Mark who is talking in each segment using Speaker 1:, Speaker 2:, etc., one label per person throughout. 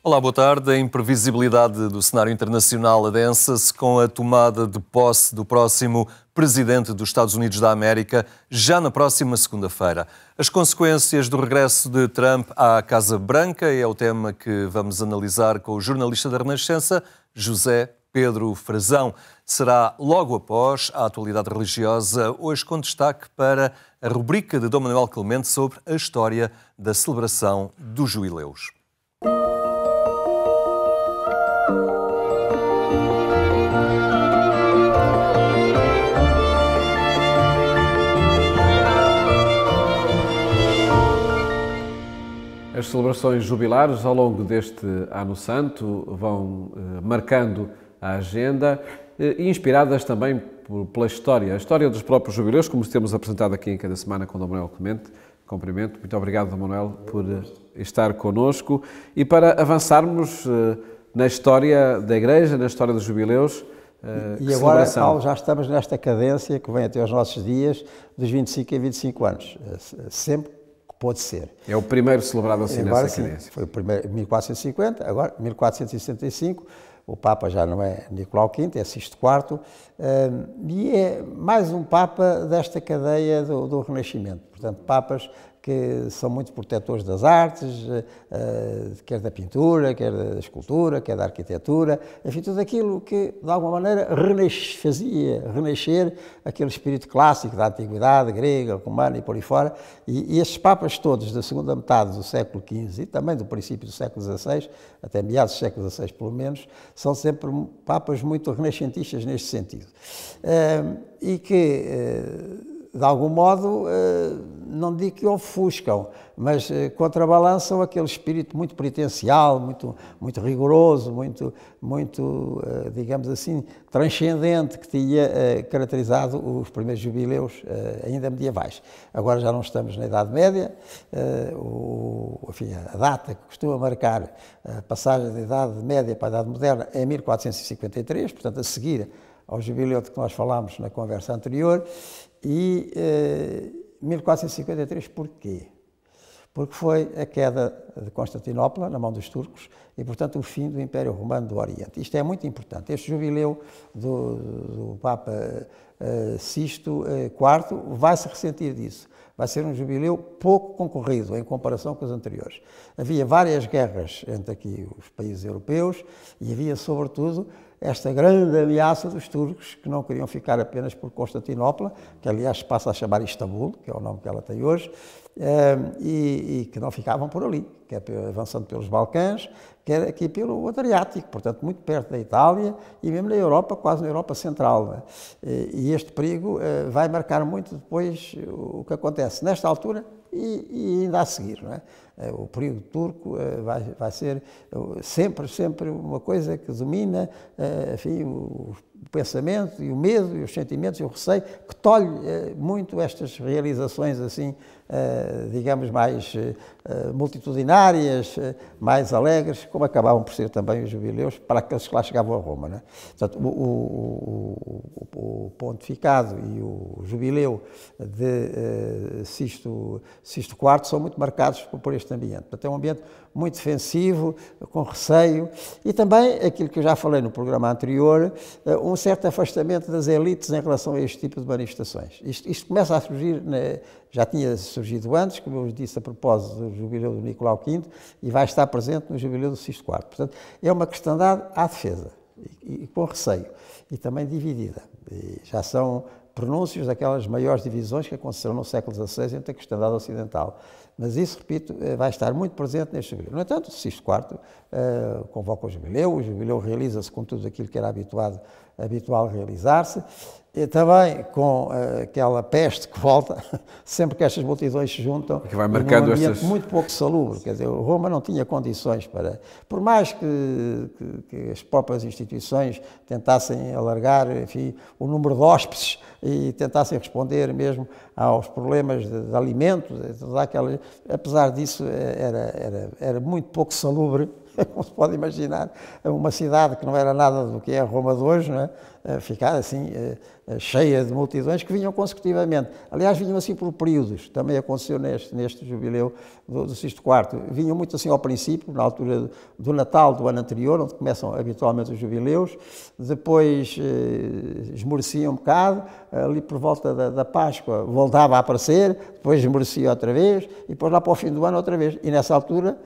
Speaker 1: Olá, boa tarde. A imprevisibilidade do cenário internacional adensa-se com a tomada de posse do próximo presidente dos Estados Unidos da América, já na próxima segunda-feira. As consequências do regresso de Trump à Casa Branca é o tema que vamos analisar com o jornalista da Renascença, José Pedro Frazão. Será logo após a atualidade religiosa, hoje com destaque para a rubrica de Dom Manuel Clemente sobre a história da celebração dos jubileus.
Speaker 2: As celebrações jubilares ao longo deste Ano Santo vão marcando a agenda e inspiradas também pela história, a história dos próprios jubileus, como temos apresentado aqui em cada semana com o Dom Manuel Clemente. Cumprimento. Muito obrigado, Dom Manuel, por estar connosco e para avançarmos na história da Igreja, na história dos jubileus.
Speaker 3: E agora, Paulo, já estamos nesta cadência que vem até aos nossos dias, dos 25 a 25 anos. Sempre pode ser.
Speaker 2: É o primeiro celebrado assim
Speaker 3: agora,
Speaker 2: nessa cadência.
Speaker 3: Foi o primeiro em 1450, agora 1465, o Papa já não é Nicolau V, é Sisto IV, e é mais um Papa desta cadeia do Renascimento. Portanto, Papas que são muito protetores das artes, quer da pintura, quer da escultura, quer da arquitetura, enfim, tudo aquilo que, de alguma maneira, fazia renascer aquele espírito clássico da antiguidade grega, romana e por aí fora. E estes papas todos da segunda metade do século XV e também do princípio do século XVI, até meados do século XVI pelo menos, são sempre papas muito renascentistas neste sentido. E que, de algum modo, não digo que ofuscam, mas contrabalançam aquele espírito muito penitencial, muito rigoroso, muito, digamos assim, transcendente que tinha caracterizado os primeiros jubileus ainda medievais. Agora já não estamos na Idade Média, enfim, a data que costuma marcar a passagem da Idade Média para a Idade Moderna é 1453, portanto, a seguir ao jubileu de que nós falámos na conversa anterior. E 1453 porquê? Porque foi a queda de Constantinopla na mão dos turcos e, portanto, o fim do Império Romano do Oriente. Isto é muito importante. Este jubileu do Papa Sisto IV vai-se ressentir disso. Vai ser um jubileu pouco concorrido em comparação com os anteriores. Havia várias guerras entre aqui os países europeus e havia, sobretudo, esta grande ameaça dos turcos, que não queriam ficar apenas por Constantinopla, que aliás passa a chamar Istambul, que é o nome que ela tem hoje, e que não ficavam por ali, quer avançando pelos Balcãs, quer aqui pelo Adriático, portanto muito perto da Itália e mesmo na Europa, quase na Europa Central. Não é? E este perigo vai marcar muito depois o que acontece nesta altura e ainda a seguir. Não é? O período turco vai ser sempre uma coisa que domina, enfim, o pensamento e o medo e os sentimentos e o receio, que tolhe muito estas realizações assim, digamos, mais multitudinárias, mais alegres, como acabavam por ser também os jubileus para aqueles que lá chegavam a Roma. Não é? Portanto, o pontificado e o jubileu de Sisto IV são muito marcados por este ambiente. Portanto, é um ambiente muito defensivo, com receio, e também, aquilo que eu já falei no programa anterior, um certo afastamento das elites em relação a este tipo de manifestações. Isto começa a surgir, já tinha surgido antes, como eu disse a propósito do jubileu do Nicolau V, e vai estar presente no jubileu do Sisto IV. Portanto, é uma cristandade à defesa, e com receio, e também dividida. E já são pronúncios daquelas maiores divisões que aconteceram no século XVI entre a cristandade ocidental. Mas isso, repito, vai estar muito presente neste jubileu. No entanto, o Sisto IV convoca o jubileu realiza-se com tudo aquilo que era habitual realizar-se, e também com aquela peste que volta, sempre que estas multidões se juntam,
Speaker 2: que vai marcando
Speaker 3: num ambiente muito pouco salubre. Quer dizer, Roma não tinha condições para... Por mais que as próprias instituições tentassem alargar, enfim, o número de hóspedes e tentassem responder mesmo aos problemas de alimento, apesar disso era muito pouco salubre como se pode imaginar, uma cidade que não era nada do que é Roma de hoje, não é? Ficar assim, cheia de multidões que vinham consecutivamente. Aliás, vinham assim por períodos, também aconteceu neste jubileu do Sisto IV. Vinham muito assim ao princípio, na altura do Natal do ano anterior, onde começam habitualmente os jubileus, depois esmoreciam um bocado, ali por volta da Páscoa voltava a aparecer, depois esmorecia outra vez, e depois lá para o fim do ano outra vez. E nessa altura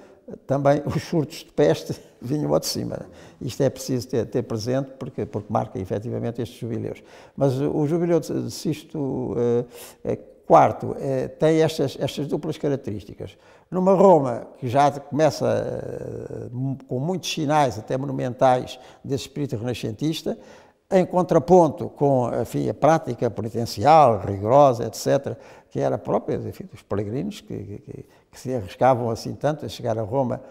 Speaker 3: também os surtos de peste vinham ao de cima. Isto é preciso ter presente, porque marca efetivamente estes jubileus. Mas o jubileu de Sisto IV tem estas duplas características. Numa Roma que já começa com muitos sinais, até monumentais, desse espírito renascentista, em contraponto com, enfim, a prática penitencial, rigorosa, etc., que era própria, enfim, dos peregrinos que se arriscavam assim tanto a chegar a Roma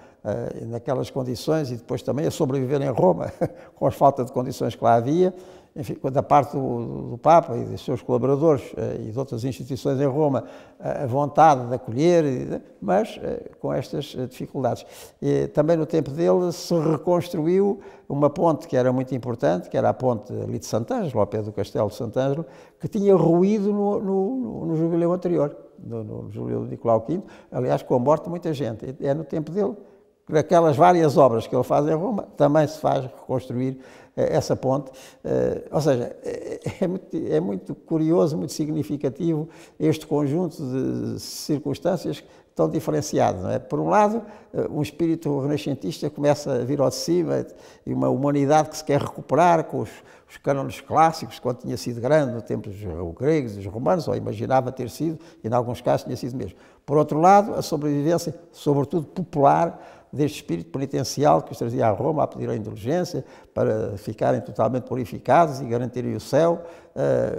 Speaker 3: naquelas condições e depois também a sobreviver em Roma com a falta de condições que lá havia. Enfim, da parte do Papa e dos seus colaboradores e de outras instituições em Roma, a vontade de acolher, mas com estas dificuldades. E também no tempo dele se reconstruiu uma ponte que era muito importante, que era a ponte ali de Sant'Angelo, ao pé do castelo de Sant'Angelo, que tinha ruído no jubileu anterior, no jubileu de Nicolau V, aliás, com a morte de muita gente. É no tempo dele. Aquelas várias obras que ele faz em Roma, também se faz reconstruir essa ponte. Ou seja, é muito curioso, muito significativo este conjunto de circunstâncias tão diferenciado, não é? Por um lado, um espírito renascentista começa a vir ao de cima e uma humanidade que se quer recuperar com os cânones clássicos, quando tinha sido grande no tempo dos gregos, dos romanos, ou imaginava ter sido, e em alguns casos tinha sido mesmo. Por outro lado, a sobrevivência, sobretudo popular, deste espírito penitencial que os trazia a Roma a pedir a indulgência para ficarem totalmente purificados e garantirem o céu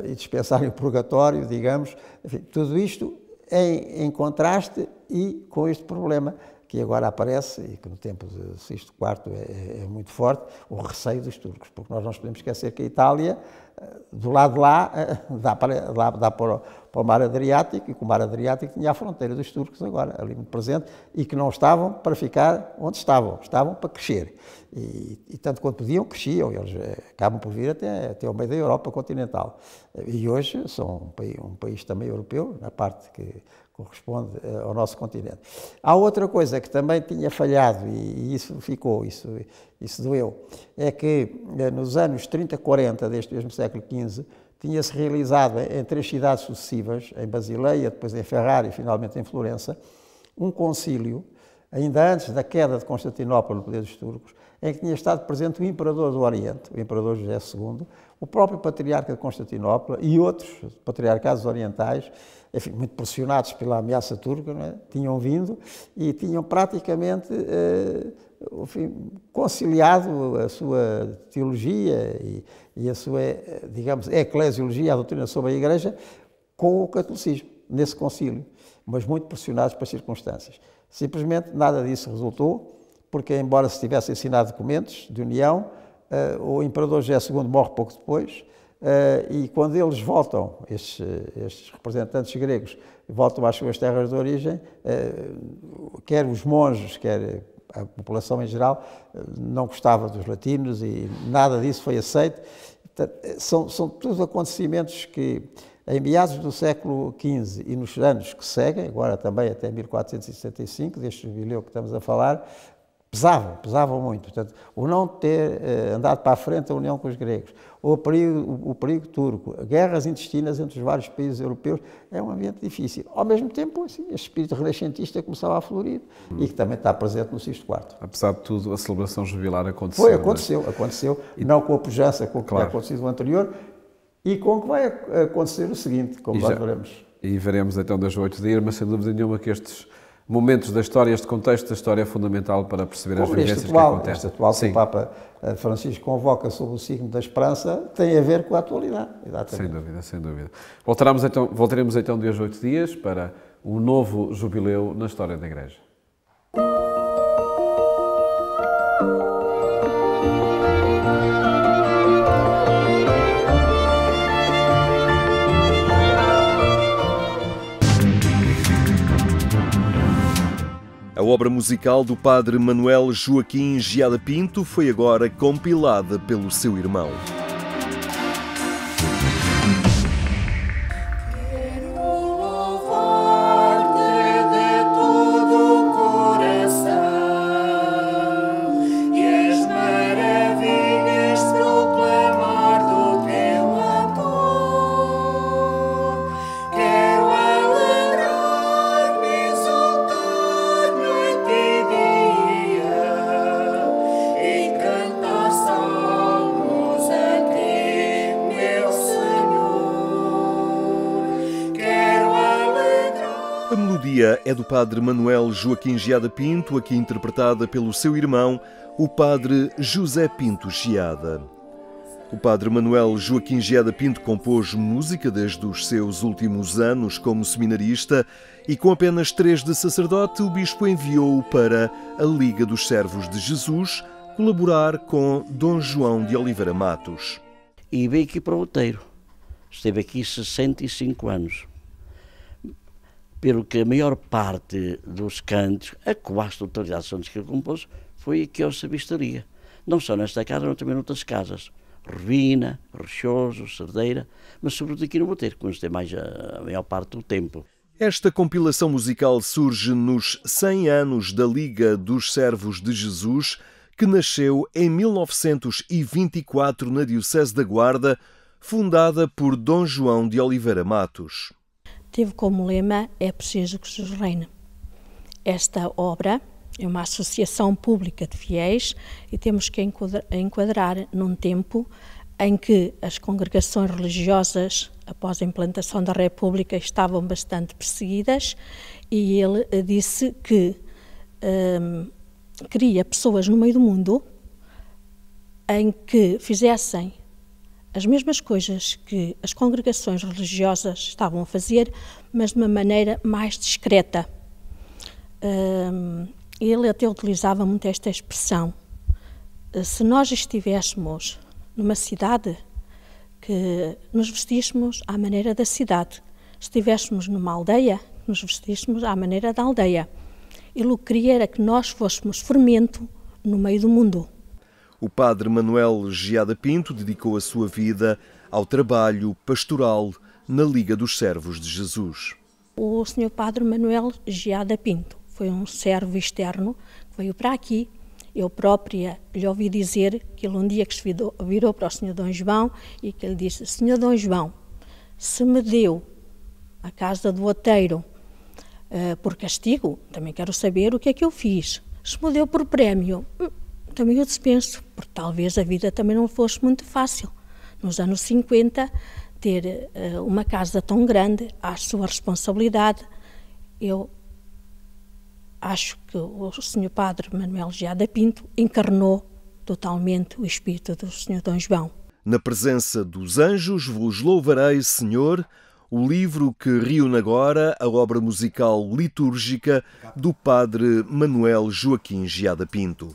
Speaker 3: e dispensarem o purgatório, digamos. Enfim, tudo isto em contraste e com este problema que agora aparece e que no tempo de Sisto IV é muito forte, o receio dos turcos, porque nós não podemos esquecer que a Itália, do lado de lá, dá para o Mar Adriático, e que o Mar Adriático tinha a fronteira dos turcos agora, ali muito presente, e que não estavam para ficar onde estavam para crescer. E tanto quanto podiam, cresciam, eles acabam por vir até ao meio da Europa continental. E hoje são um país também europeu, na parte que corresponde ao nosso continente. Há outra coisa que também tinha falhado, e isso ficou, isso doeu, é que nos anos 30, 40 deste mesmo século XV, tinha-se realizado em 3 cidades sucessivas, em Basileia, depois em Ferrara e finalmente em Florença, um concílio, ainda antes da queda de Constantinopla no poder dos turcos, em que tinha estado presente o Imperador do Oriente, o Imperador José II, o próprio Patriarca de Constantinopla e outros patriarcados orientais, enfim, muito pressionados pela ameaça turca, não é? Tinham vindo e tinham praticamente enfim, conciliado a sua teologia e a sua, digamos, eclesiologia, a doutrina sobre a Igreja, com o catolicismo, nesse concílio, mas muito pressionados pelas circunstâncias. Simplesmente nada disso resultou, porque, embora se tivessem assinado documentos de união, o Imperador José II morre pouco depois, e quando eles voltam, estes representantes gregos, voltam às suas terras de origem, quer os monges, quer a população em geral, não gostava dos latinos e nada disso foi aceito. São tudo acontecimentos que, em meados do século XV e nos anos que seguem, agora também até 1465, deste jubileu que estamos a falar, pesavam muito. Portanto, o não ter andado para a frente a união com os gregos, o perigo turco, guerras intestinas entre os vários países europeus, é um ambiente difícil. Ao mesmo tempo, assim, este espírito renascentista começava a florir e que também está presente no Sisto IV.
Speaker 2: Apesar de tudo, a celebração jubilar aconteceu.
Speaker 3: Aconteceu, não com a pujança com o que tinha acontecido no anterior e com o que vai acontecer o seguinte, como nós veremos.
Speaker 2: E veremos então das 8 de ir, mas sem dúvida nenhuma que estes momentos da história, este contexto da história é fundamental para perceber as vivências que acontecem.
Speaker 3: Este atual que o Papa Francisco convoca sob o signo da esperança tem a ver com a atualidade. Exatamente.
Speaker 2: Sem dúvida. Voltaremos então de hoje a 8 dias para um novo jubileu na história da Igreja.
Speaker 1: A A obra musical do padre Manuel Joaquim Geada Pinto foi agora compilada pelo seu irmão. A melodia é do padre Manuel Joaquim Geada Pinto, aqui interpretada pelo seu irmão, o padre José Pinto Geada. O padre Manuel Joaquim Geada Pinto compôs música desde os seus últimos anos como seminarista e com apenas 3 de sacerdote, o bispo enviou-o para a Liga dos Servos de Jesus colaborar com Dom João de Oliveira Matos.
Speaker 4: E veio aqui para o Outeiro. Esteve aqui 65 anos. Pelo que a maior parte dos cantos, a quase totalidade dos cantos que ele compôs, foi aqui ao Sabistaria. Não só nesta casa, mas também noutras casas. Rovina, Rochoso, Cerdeira, mas sobretudo aqui no Outeiro, que nos tem mais a maior parte do tempo.
Speaker 1: Esta compilação musical surge nos 100 anos da Liga dos Servos de Jesus, que nasceu em 1924 na Diocese da Guarda, fundada por Dom João de Oliveira Matos.
Speaker 5: Teve como lema: é preciso que Jesus reine. Esta obra é uma associação pública de fiéis e temos que enquadrar num tempo em que as congregações religiosas, após a implantação da República, estavam bastante perseguidas, e ele disse que queria pessoas no meio do mundo em que fizessem as mesmas coisas que as congregações religiosas estavam a fazer, mas de uma maneira mais discreta. Ele até utilizava muito esta expressão: se nós estivéssemos numa cidade, que nos vestíssemos à maneira da cidade; se estivéssemos numa aldeia, que nos vestíssemos à maneira da aldeia. Ele o que queria era que nós fôssemos fermento no meio do mundo.
Speaker 1: O padre Manuel Geada Pinto dedicou a sua vida ao trabalho pastoral na Liga dos Servos de Jesus.
Speaker 5: O Sr. Padre Manuel Geada Pinto foi um servo externo que veio para aqui. Eu própria lhe ouvi dizer que ele um dia que se virou para o Sr. Dom João e que ele disse: Sr. Dom João, se me deu a casa do Outeiro por castigo, também quero saber o que é que eu fiz. Se me deu por prémio, também eu dispenso, porque talvez a vida também não fosse muito fácil. Nos anos 50, ter uma casa tão grande, à sua responsabilidade. Eu acho que o Sr. Padre Manuel Geada Pinto encarnou totalmente o espírito do Sr. Dom João.
Speaker 1: Na presença dos anjos vos louvarei, Senhor, o livro que reúne agora a obra musical litúrgica do Padre Manuel Joaquim Geada Pinto.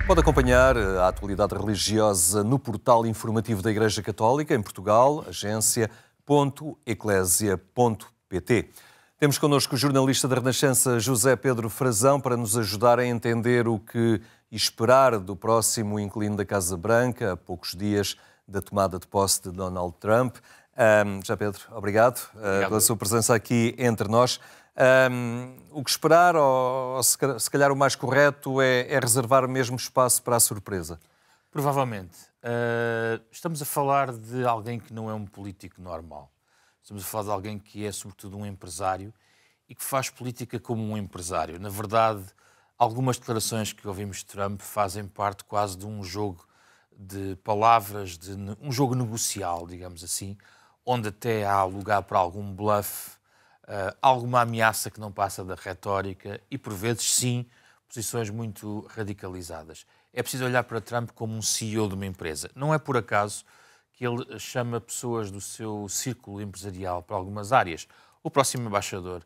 Speaker 1: Pode acompanhar a atualidade religiosa no portal informativo da Igreja Católica em Portugal, agência.eclésia.pt. Temos connosco o jornalista da Renascença José Pedro Frazão para nos ajudar a entender o que esperar do próximo inquilino da Casa Branca, a poucos dias da tomada de posse de Donald Trump. Já Pedro, obrigado pela sua presença aqui entre nós. O que esperar, ou se calhar o mais correto, é reservar mesmo espaço para a surpresa?
Speaker 6: Provavelmente. Estamos a falar de alguém que não é um político normal. Estamos a falar de alguém que é, sobretudo, um empresário e que faz política como um empresário. Na verdade, algumas declarações que ouvimos de Trump fazem parte quase de um jogo de palavras, de um jogo negocial, digamos assim, onde até há lugar para algum bluff, alguma ameaça que não passa da retórica e, por vezes, sim, posições muito radicalizadas. É preciso olhar para Trump como um CEO de uma empresa. Não é por acaso que ele chama pessoas do seu círculo empresarial para algumas áreas. O próximo embaixador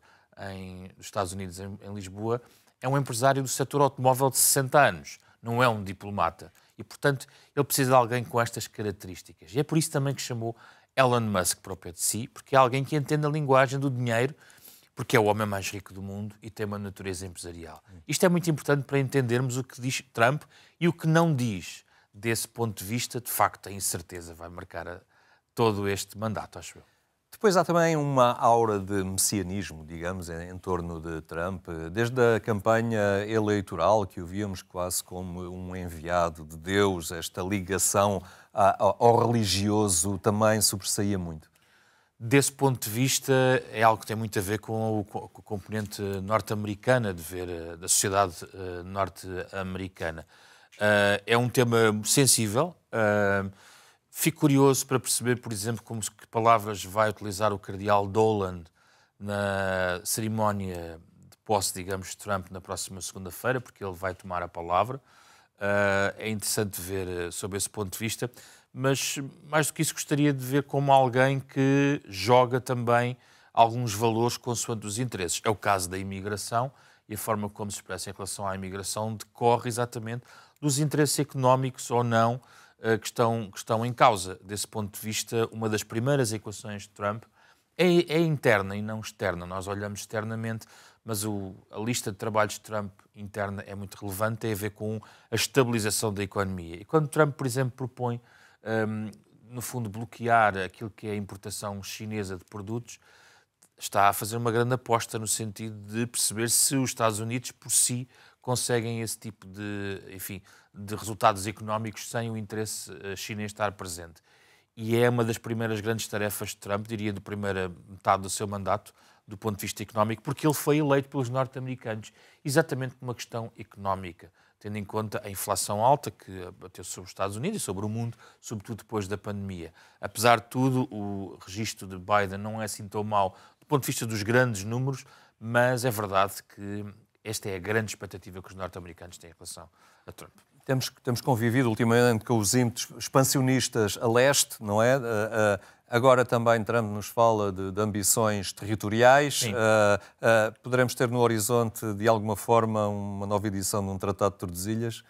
Speaker 6: dos Estados Unidos, em Lisboa, é um empresário do setor automóvel de 60 anos, não é um diplomata. E, portanto, ele precisa de alguém com estas características. E é por isso também que chamou Elon Musk para o pé de si, porque é alguém que entende a linguagem do dinheiro, porque é o homem mais rico do mundo e tem uma natureza empresarial. Isto é muito importante para entendermos o que diz Trump e o que não diz. Desse ponto de vista, de facto, a incerteza vai marcar todo este mandato, acho eu.
Speaker 1: Depois há também uma aura de messianismo, digamos, em torno de Trump. Desde a campanha eleitoral, que o víamos quase como um enviado de Deus, esta ligação ao religioso também sobressaía muito.
Speaker 6: Desse ponto de vista, é algo que tem muito a ver com a componente norte-americana de ver, da sociedade norte-americana. É um tema sensível. Fico curioso para perceber, por exemplo, que palavras vai utilizar o cardeal Dolan na cerimónia de posse, digamos, de Trump na próxima segunda-feira, porque ele vai tomar a palavra. É interessante ver sob esse ponto de vista, mas mais do que isso gostaria de ver como alguém que joga também alguns valores consoante os interesses. É o caso da imigração e a forma como se expressa em relação à imigração decorre exatamente dos interesses económicos ou não que estão em causa. Desse ponto de vista, uma das primeiras equações de Trump é interna e não externa. Nós olhamos externamente, mas a lista de trabalhos de Trump interna é muito relevante, tem a ver com a estabilização da economia. E quando Trump, por exemplo, propõe, no fundo, bloquear aquilo que é a importação chinesa de produtos, está a fazer uma grande aposta no sentido de perceber se os Estados Unidos, por si, conseguem esse tipo de resultados económicos sem o interesse chinês estar presente. E é uma das primeiras grandes tarefas de Trump, diria, da primeira metade do seu mandato, do ponto de vista económico, porque ele foi eleito pelos norte-americanos exatamente por uma questão económica, tendo em conta a inflação alta que bateu sobre os Estados Unidos e sobre o mundo, sobretudo depois da pandemia. Apesar de tudo, o registro de Biden não é assim tão mau do ponto de vista dos grandes números, mas é verdade que esta é a grande expectativa que os norte-americanos têm em relação a Trump.
Speaker 1: Temos convivido ultimamente com os ímpetos expansionistas a leste, não é? Agora também Trump nos fala de ambições territoriais. Poderemos ter no horizonte, de alguma forma, uma nova edição de um Tratado de Tordesilhas?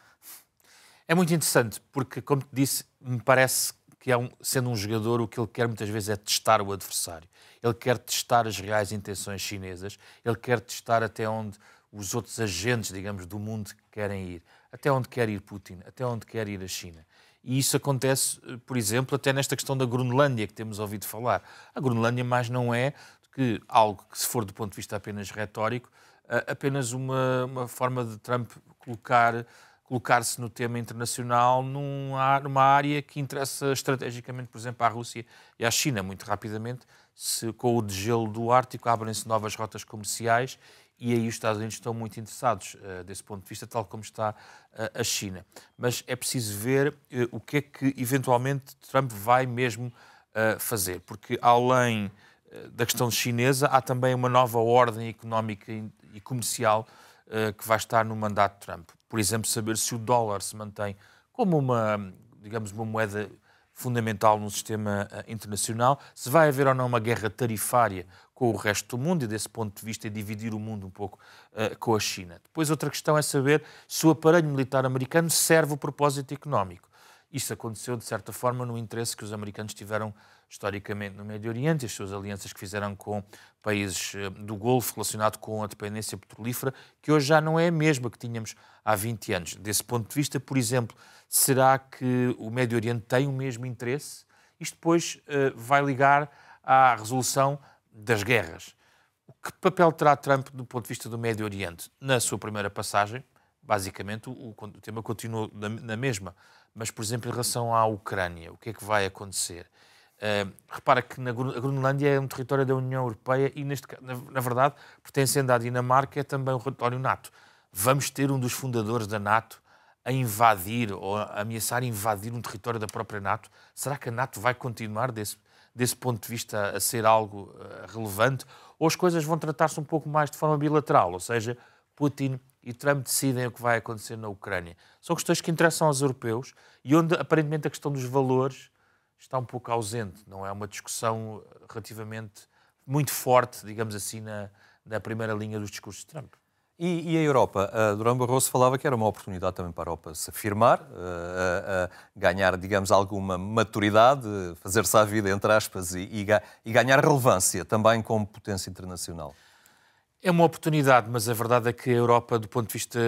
Speaker 6: É muito interessante, porque, como te disse, me parece que, sendo um jogador, o que ele quer muitas vezes é testar o adversário. Ele quer testar as reais intenções chinesas, ele quer testar até onde os outros agentes, digamos, do mundo querem ir. Até onde quer ir Putin, até onde quer ir a China. E isso acontece, por exemplo, até nesta questão da Groenlândia, que temos ouvido falar. A Groenlândia mais não é que algo que, se for do ponto de vista apenas retórico, apenas uma forma de Trump colocar-se no tema internacional numa área que interessa estrategicamente, por exemplo, à Rússia e à China. Muito rapidamente, com o degelo do Ártico, abrem-se novas rotas comerciais e aí os Estados Unidos estão muito interessados desse ponto de vista, tal como está a China. Mas é preciso ver o que é que, eventualmente, Trump vai mesmo fazer, porque, além da questão chinesa, há também uma nova ordem económica e comercial que vai estar no mandato de Trump. Por exemplo, saber se o dólar se mantém como uma moeda fundamental no sistema internacional, se vai haver ou não uma guerra tarifária com o resto do mundo e, desse ponto de vista, é dividir o mundo um pouco com a China. Depois, outra questão é saber se o aparelho militar americano serve o propósito económico. Isso aconteceu, de certa forma, no interesse que os americanos tiveram historicamente no Médio Oriente, as suas alianças que fizeram com países do Golfo relacionado com a dependência petrolífera, que hoje já não é a mesma que tínhamos há 20 anos. Desse ponto de vista, por exemplo, será que o Médio Oriente tem o mesmo interesse? Isto depois vai ligar à resolução das guerras. Que papel terá Trump do ponto de vista do Médio Oriente? Na sua primeira passagem, basicamente, o tema continuou na mesma. Mas, por exemplo, em relação à Ucrânia, o que é que vai acontecer? Repara que a Groenlândia é um território da União Europeia e, na verdade, pertencendo à Dinamarca, é também um território NATO. Vamos ter um dos fundadores da NATO a invadir ou a ameaçar invadir um território da própria NATO? Será que a NATO vai continuar desse ponto de vista a ser algo relevante? Ou as coisas vão tratar-se um pouco mais de forma bilateral? Ou seja, Putin e Trump decidem o que vai acontecer na Ucrânia. São questões que interessam aos europeus e onde, aparentemente, a questão dos valores está um pouco ausente. Não é uma discussão relativamente muito forte, digamos assim, na primeira linha dos discursos de Trump.
Speaker 1: E a Europa? Durão Barroso falava que era uma oportunidade também para a Europa se afirmar, ganhar, digamos, alguma maturidade, fazer-se à vida, entre aspas, e ganhar relevância também como potência internacional.
Speaker 6: É uma oportunidade, mas a verdade é que a Europa, do ponto de vista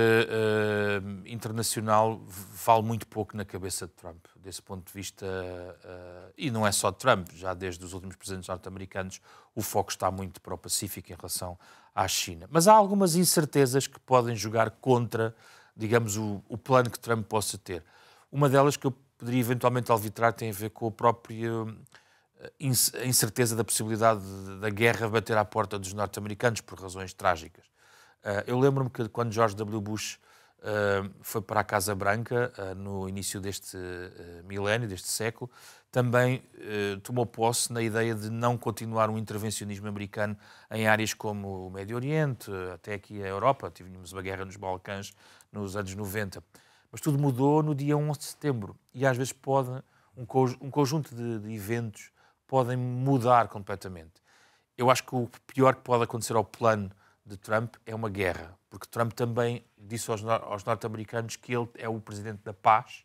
Speaker 6: internacional, vale muito pouco na cabeça de Trump. Desse ponto de vista, e não é só Trump, já desde os últimos presidentes norte-americanos, o foco está muito para o Pacífico em relação à China. Mas há algumas incertezas que podem jogar contra, digamos, o plano que Trump possa ter. Uma delas que eu poderia eventualmente alvitrar tem a ver com a própria a incerteza da possibilidade da guerra bater à porta dos norte-americanos por razões trágicas. Eu lembro-me que quando George W. Bush foi para a Casa Branca no início deste milénio, deste século, também tomou posse na ideia de não continuar um intervencionismo americano em áreas como o Médio Oriente, até aqui a Europa. Tivemos uma guerra nos Balcãs nos anos 90. Mas tudo mudou no dia 11 de setembro e às vezes pode um conjunto de eventos podem mudar completamente. Eu acho que o pior que pode acontecer ao plano de Trump é uma guerra, porque Trump também disse aos norte-americanos que ele é o presidente da paz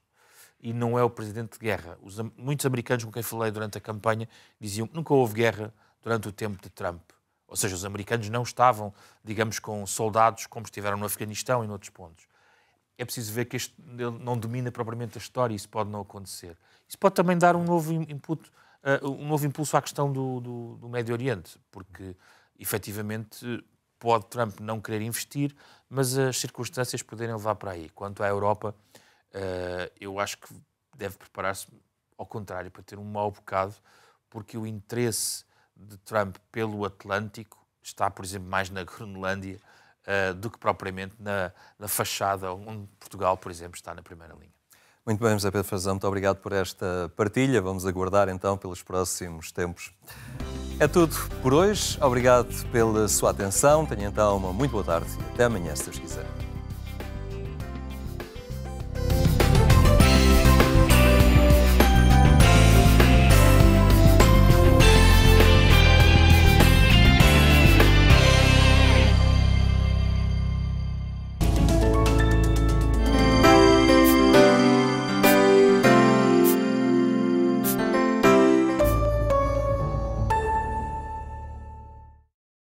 Speaker 6: e não é o presidente de guerra. Muitos americanos com quem falei durante a campanha diziam que nunca houve guerra durante o tempo de Trump. Ou seja, os americanos não estavam, digamos, com soldados como estiveram no Afeganistão e noutros pontos. É preciso ver que ele não domina propriamente a história e isso pode não acontecer. Isso pode também dar um novo input, um novo impulso à questão do Médio Oriente, porque, efetivamente, pode Trump não querer investir, mas as circunstâncias poderem levar para aí. Quanto à Europa, eu acho que deve preparar-se, ao contrário, para ter um mau bocado, porque o interesse de Trump pelo Atlântico está, por exemplo, mais na Groenlândia do que propriamente na fachada, onde Portugal, por exemplo, está na primeira linha.
Speaker 1: Muito bem, José Pedro Frazão, muito obrigado por esta partilha. Vamos aguardar então pelos próximos tempos. É tudo por hoje. Obrigado pela sua atenção. Tenha então uma muito boa tarde e até amanhã, se Deus quiser.